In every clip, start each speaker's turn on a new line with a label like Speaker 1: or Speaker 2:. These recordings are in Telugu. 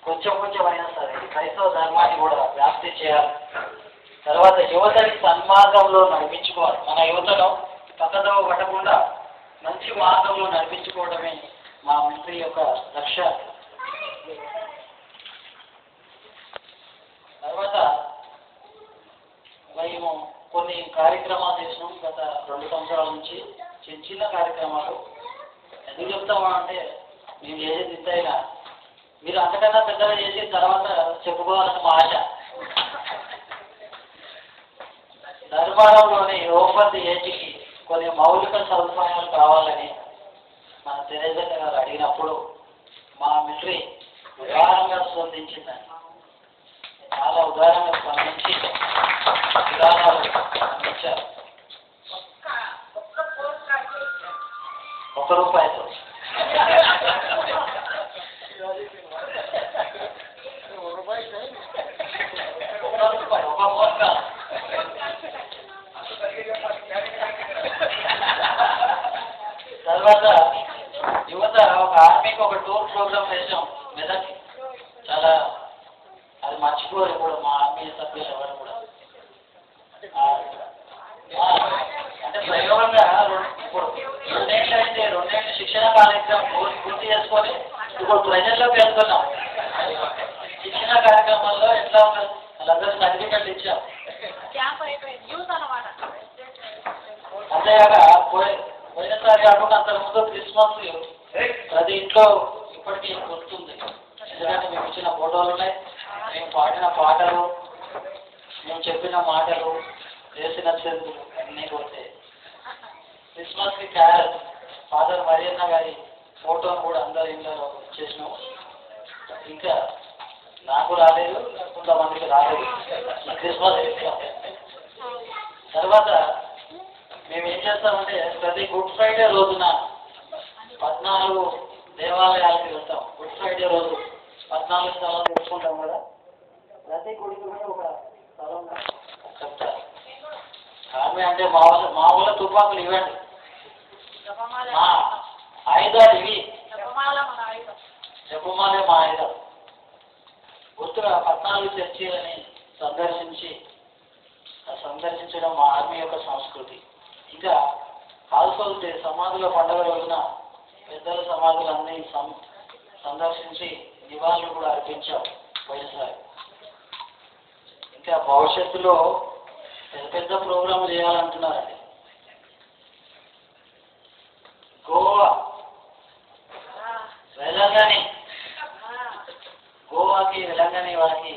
Speaker 1: కొంచెం కొంచెం అయినా సరే క్రైస్తవ ధర్మాన్ని కూడా వ్యాప్తి చేయాలి. తర్వాత యువతని సన్మార్గంలో నడిపించుకోవాలి. మన యువతను పక్కదోవ పట్టకుండా మంచి మార్గంలో నడిపించుకోవడమే మా మిత్రి యొక్క లక్ష్యం. తర్వాత మేము కొన్ని కార్యక్రమాలు చేసినాం గత 2 సంవత్సరాల నుంచి. చిన్న కార్యక్రమాలు ఎందుకు చెప్తామా అంటే, మేము చేసేది ఇంతైనా మీరు అంతకన్నా పెద్దగా చేసి తర్వాత చెప్పుకోవాలని మా ఆశ. ధర్మారంలోని ఓపెన్ ఏజ్కి కొన్ని మౌలిక సదుపాయాలు కావాలని మన తెరేజా గారు అడిగినప్పుడు మా మిత్రి ఉదారంగా స్పందించిందని, చాలా ఉదారంగా స్పందించి విధానాలు అందించారు. ₹1 తర్వాత యువత ఒక ఆర్మీకి ఒక టూర్ ప్రోగ్రామ్ వేసాం మెదక్కి. చాలా అది మర్చిపోరు కూడా మా ఆర్మీ సభ్యులు ఎవరు కూడా. అంటే ప్రయోగంగా ఇప్పుడు 2 ఏళ్ళు అయితే 2 ఏళ్ళు శిక్షణ కార్యక్రమం పూర్తి చేసుకొని ఇప్పుడు ప్రజల్లోకి వెళ్తున్నాం. శిక్షణ కార్యక్రమాల్లో ఎట్లా ఉన్నారు వాళ్ళందరూ సర్టిఫికెట్లు ఇచ్చాం. అంతేగాక పోయినసారి కాకుండా అంతకు ముందు క్రిస్మస్ ప్రతి ఇంట్లో ఇప్పటికీ గుర్తుంది. ఎందుకంటే మేము ఇచ్చిన ఫోటోలు ఉన్నాయి, మేము పాడిన పాటలు, మేము చెప్పిన మాటలు, చేసిన చెందులు అన్నీ పోతే క్రిస్మస్కి క్యారల్ ఫాదర్ మరియన్న గారి ఫోటోను కూడా అందరి ఇంట్లో చేసినాము. ఇంకా నాకు రాలేదు, కొంతమందికి రాలేదు ఈ క్రిస్మస్. తర్వాత మేము ఏం చేస్తామంటే ప్రతి గుడ్ ఫ్రైడే రోజున 14 దేవాలయాలకి వెళ్తాం. గుడ్ ఫ్రైడే రోజు 14 స్థలాలు తెచ్చుకుంటాం కదా, ప్రతి గుడికి కూడా ఒక స్థలం చెప్తారు. ఆమె అంటే మా ఊళ్ళో తుపాకులు ఇవ్వండి, మా ఆయుధాలు ఇవి, జపమాలే మా ఆయుధాలు. గుర్తుగా 14 చర్చిలని సందర్శించడం మా ఆర్మీ యొక్క సంస్కృతి. ఇంకా కాల్సోల్తే సమాధుల పండుగ రోజున పెద్దల సమాధులన్నీ సందర్శించి నివాళులు కూడా అర్పించాం పోయినసారి. ఇంకా భవిష్యత్తులో పెద్ద ప్రోగ్రాం చేయాలంటున్నారండి. గోవా వెళ్ళంగానే గోవాకి వెళ్ళంగానే వాళ్ళకి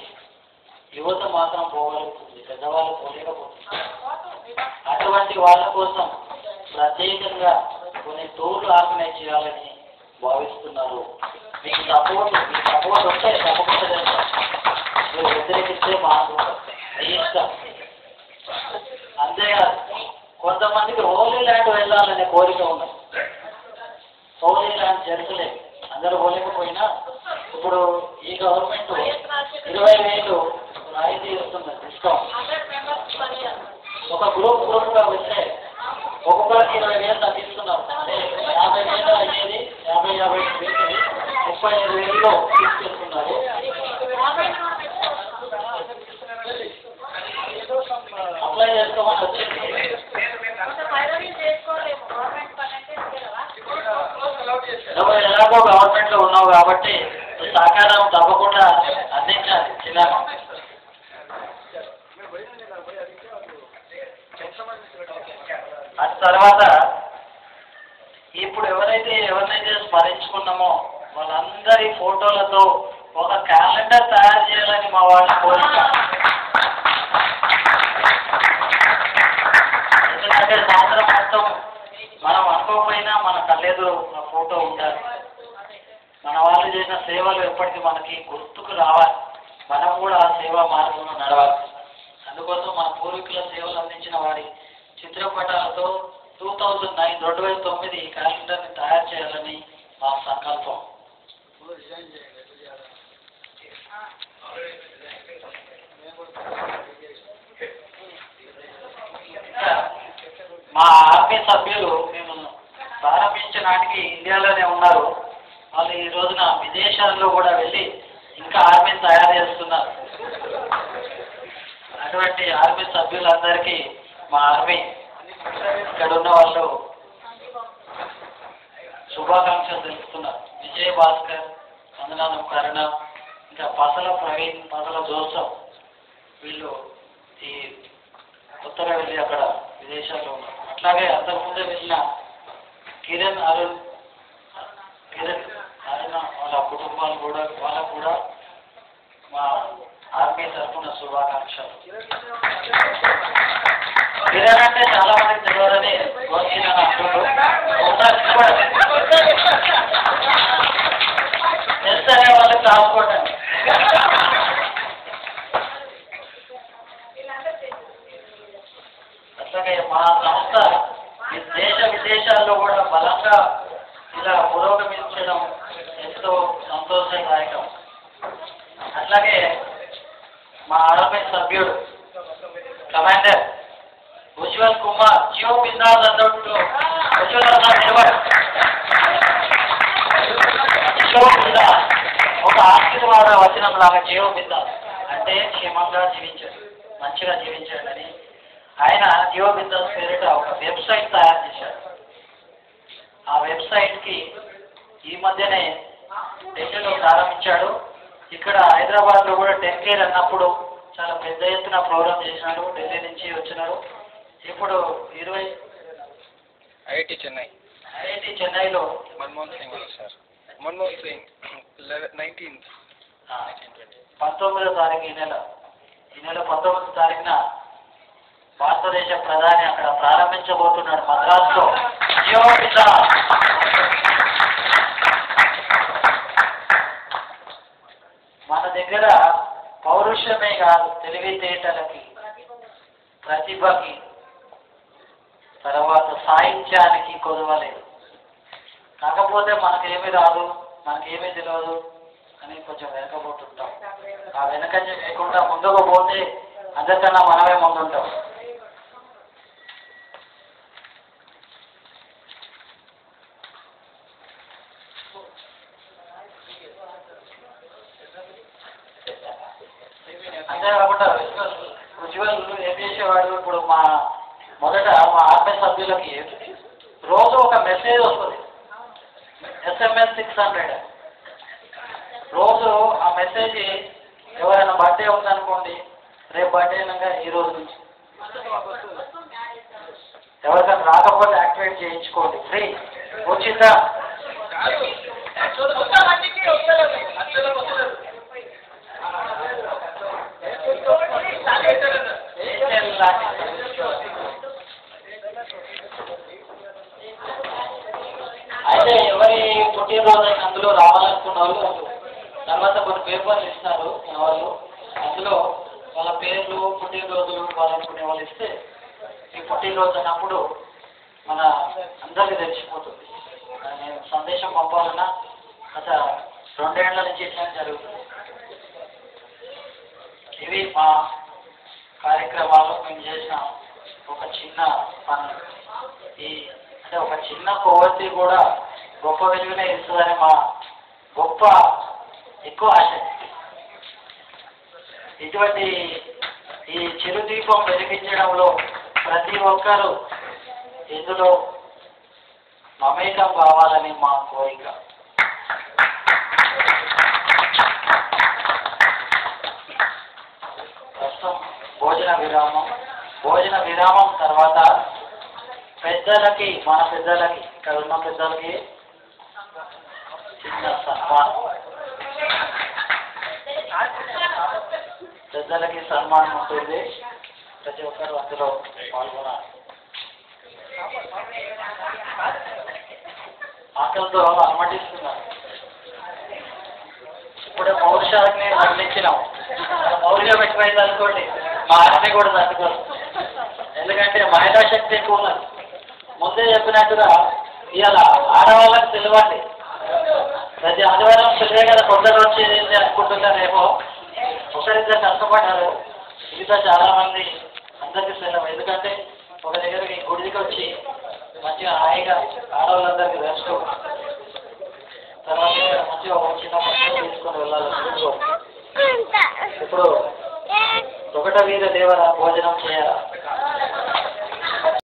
Speaker 1: యువత మాత్రం పోగలుగుతుంది, పెద్దవాళ్ళు పోలేకపోతుంది. అటువంటి వాళ్ళ కోసం ప్రత్యేకంగా కొన్ని టూర్లు ఆర్గనైజ్ చేయాలని భావిస్తున్నారు. మీకు సపోర్ట్ వస్తే తప్పకుండా చేస్తాం. మీరు వ్యతిరేకిస్తే మాట్లాడతాం, ఇష్టం. అంతేకాదు కొంతమందికి హోలీ ల్యాండ్ వెళ్ళాలనే కోరిక ఉన్నది. హోలీ ల్యాండ్ జరగలేదు, అందరూ పోలేకపోయినా ఇప్పుడు ఈ గవర్నమెంట్ 20,000 రాయితీ ఇస్తుంది, డిస్కౌంట్. ఒక గ్రూప్గా వెళ్తే ఒక్కొక్కరికి 20,000 తగ్గిస్తున్నారు. 50,000 అయ్యేది 50,000 వేసేది 35,000లో తీసుకెళ్తున్నారు. అప్లై చేసుకోమని వచ్చింది. ఎలాగో గవర్నమెంట్ లో ఉన్నావు కాబట్టి సహకారం తప్పకుండా అందించాలి. చిన్నగా అది తర్వాత ఇప్పుడు ఎవరినైతే స్మరించుకున్నామో వాళ్ళందరి ఫోటోలతో ఒక క్యాలెండర్ తయారు చేయాలని మా వాళ్ళ కోరిక. ఎందుకంటే సంవత్సరం మొత్తం మనం అనుకోకపోయినా మన కళ్ళెదురు ఫోటో ఉండాలి. మన వాళ్ళు చేసిన సేవలు ఎప్పటికీ మనకి గుర్తుకు రావాలి, మనం కూడా ఆ సేవా మార్గంలో నడవాలి. అందుకోసం మన పూర్వీకుల సేవలు అందించిన వారి చిత్రపటాలతో 2009 క్యాలెండర్ని తయారు చేయాలని మా సంకల్పం. మా ఆర్మీ సభ్యులు మేము ప్రారంభించిన నాటికి ఇండియాలోనే ఉన్నారు. వాళ్ళు ఈ రోజున విదేశాల్లో కూడా వెళ్ళి ఇంకా ఆర్మీని తయారు చేస్తున్నారు. అటువంటి ఆర్మీ సభ్యులందరికీ మా ఆర్మీ ఇక్కడ ఉన్న వాళ్ళు శుభాకాంక్షలు తెలుపుతున్నారు. విజయ్ భాస్కర్, వందనానం కరుణ, ఇంకా పసల ప్రవీణ్, పసల జోసఫ్, వీళ్ళు ఈ కొత్తగా వెళ్ళి అక్కడ విదేశాల్లో ఉన్నారు. అట్లాగే అంతకుముందే వెళ్ళిన కిరణ్ అరుణ్ వాళ్ళ కుటుంబాలు కూడా, వాళ్ళకు కూడా మా ఆర్మీ తరఫున శుభాకాంక్షలు. కిరణ్ అంటే చాలా మందికి తెలియదని గోచీలను అంటున్నారు. చేస్తేనే వాళ్ళకి రాసుకోవటం. అట్లాగే మా సంస్థ దేశ విదేశాల్లో కూడా బలంగా ఇలా పురోగమించడం ఎంతో సంతోషదాయకం. అట్లాగే మా ఆర్మీ సభ్యుడు కమాండర్ ఉజ్వల్ కుమార్ జియో బిందాస్ అన్నట్టు ఉజ్వల్ నిలబడి ఒక ఆశీర్వాద వచనం లాగా జియో బిందాస్ అంటే క్షేమంగా జీవించాడు, మంచిగా జీవించాడు అని ఆయన జియో బిందాస్ పేరిట ఒక వెబ్సైట్ తయారు చేశాడు. ఆ వెబ్సైట్కి ఈ మధ్యనే ఢిల్లీలో ప్రారంభించాడు. ఇక్కడ హైదరాబాద్లో కూడా 10K అన్నప్పుడు చాలా పెద్ద ఎత్తున ప్రోగ్రామ్ చేసినాడు. ఢిల్లీ నుంచి వచ్చినాడు. ఇప్పుడు
Speaker 2: ఐఐటి
Speaker 1: చెన్నైలో
Speaker 2: మన్మోహన్ సింగ్ సార్, మన్మోహన్ సింగ్
Speaker 1: 19వ తారీఖు ఈ నెల 19వ తారీఖున భారతదేశ ప్రధాని అక్కడ ప్రారంభించబోతున్నాడు మద్రాసులో. మన దగ్గర పౌరుషమే కాదు, తెలివితేటలకి, ప్రతిభకి, తర్వాత సాహిత్యానికి కొదవలేదు. కాకపోతే మనకేమీ రాదు, మనకేమీ తెలియదు అని కొంచెం వెనకపోతుంటాం. ఆ వెనకంజ లేకుండా ముందుకు పోతే అందరికన్నా మనమే ముందుంటాం. అంతేకాకుండా ఉజ్వల్ ఏం చేసేవాడు, ఇప్పుడు మొదట మా ఆర్మీ సభ్యులకి రోజు ఒక మెసేజ్ వస్తుంది, SMS 600. రోజు ఆ మెసేజ్ ఎవరైనా బర్త్డే ఉందనుకోండి, రేపు బర్త్డే అనగా ఈ రోజు నుంచి ఎవరికైనా రాకపోతే యాక్టివేట్ చేయించుకోండి, ఫ్రీ, ఉచిత. అయితే ఎవరి పుట్టినరోజు అందులో రావాలనుకున్న వాళ్ళు తర్వాత కొన్ని పేపర్లు ఇస్తారు వాళ్ళు, అందులో వాళ్ళ పేర్లు, పుట్టినరోజులు వాళ్ళనుకునే వాళ్ళు ఇస్తే ఈ పుట్టినరోజు అన్నప్పుడు మన అందరికీ తెలిసిపోతుంది. నేను సందేశం పంపాలన్నా గత 2 ఏళ్ల నుంచి ఇట్లా జరుగుతుంది. ఇవి మా కార్యక్రమాలు మేము చేసిన ఒక చిన్న పని. అంటే ఒక చిన్న కొవ్వొత్తి కూడా గొప్ప వెలుగునే ఇస్తుందని మా గొప్ప ఎక్కువ ఆశ. ఇటువంటి ఈ చిరుదీపం వెలిగించడంలో ప్రతి ఒక్కరూ ఇందులో మమేకం కావాలని మా కోరిక. ప్రస్తుతం భోజన విరామం తర్వాత పెద్దలకి, మన పెద్దలకి, ఇక్కడ ఉన్న పెద్దలకి చిన్న సన్మానం, పెద్దలకి సన్మానం ఉంటుంది. ప్రతి ఒక్కరు అందులో పాల్గొనాలి. ఆకలితో అలమటిస్తున్నారు. ఇప్పుడే పౌరుషాన్ని వర్ణించినాం. మౌర్యం ఎక్కువైంది అనుకోండి, మా ఆర్మీ కూడా తట్టుకోరు. ఎందుకంటే మహిళా శక్తి ఎక్కువ ఉన్నది. ముందే చెప్పినట్టుగా ఇవాళ ఆడవాళ్ళకి తెలియండి, ప్రతి ఆదివారం తెలివే కదా కొందరు వచ్చేది అనుకుంటున్నారేమో. ఒకరిద్దరు కష్టపడ్డారు, మిగతా చాలా మంది అందరికీ సెలవు. ఎందుకంటే ఒక దగ్గరికి గుడికి వచ్చి మంచిగా హాయిగా ఆడవాళ్ళందరికీ రెస్ట్, తర్వాత మంచిగా ఒక చిన్న తీసుకొని వెళ్ళాలి. ఇప్పుడు ఒకట వీర దేవర భోజనం చేయాలా